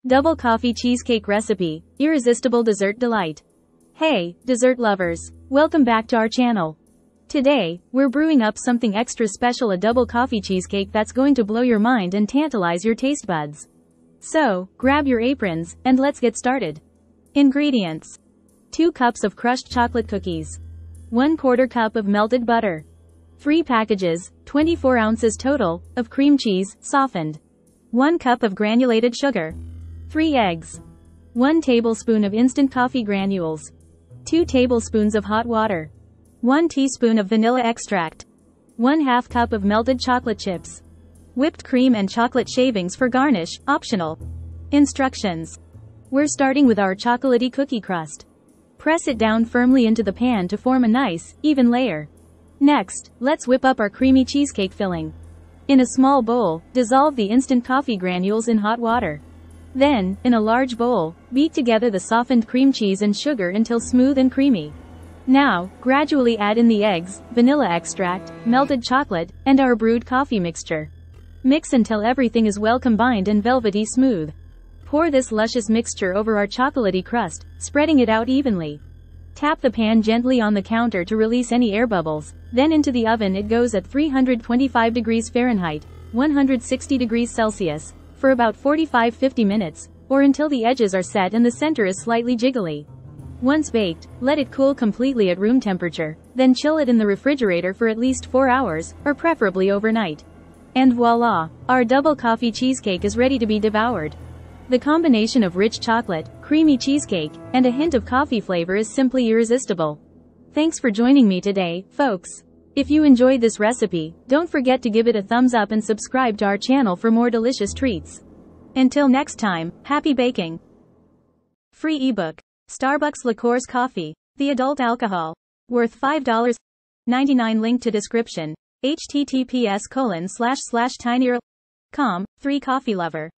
Double Coffee Cheesecake Recipe, Irresistible Dessert Delight. Hey, dessert lovers! Welcome back to our channel. Today, we're brewing up something extra special, a double coffee cheesecake that's going to blow your mind and tantalize your taste buds. So, grab your aprons, and let's get started. Ingredients. 2 cups of crushed chocolate cookies. 1/4 cup of melted butter. 3 packages, 24 ounces total, of cream cheese, softened. 1 cup of granulated sugar. 3 eggs. 1 tablespoon of instant coffee granules. 2 tablespoons of hot water. 1 teaspoon of vanilla extract. 1/2 cup of melted chocolate chips. Whipped cream and chocolate shavings for garnish, optional. Instructions. We're starting with our chocolatey cookie crust. Press it down firmly into the pan to form a nice, even layer. Next, let's whip up our creamy cheesecake filling. In a small bowl, dissolve the instant coffee granules in hot water. Then, in a large bowl, beat together the softened cream cheese and sugar until smooth and creamy. Now, gradually add in the eggs, vanilla extract, melted chocolate, and our brewed coffee mixture. Mix until everything is well combined and velvety smooth. Pour this luscious mixture over our chocolatey crust, spreading it out evenly. Tap the pan gently on the counter to release any air bubbles, then into the oven it goes at 325 degrees Fahrenheit, 160 degrees Celsius, for about 45-50 minutes, or until the edges are set and the center is slightly jiggly. Once baked, let it cool completely at room temperature, then chill it in the refrigerator for at least 4 hours, or preferably overnight. And voila! Our double coffee cheesecake is ready to be devoured. The combination of rich chocolate, creamy cheesecake, and a hint of coffee flavor is simply irresistible. Thanks for joining me today, folks. If you enjoyed this recipe, don't forget to give it a thumbs up and subscribe to our channel for more delicious treats. Until next time, happy baking! Free ebook. Starbucks Liqueurs Coffee. The adult alcohol. Worth $5.99. Link to description. https://tinyurl.com. 3 Coffee Lover.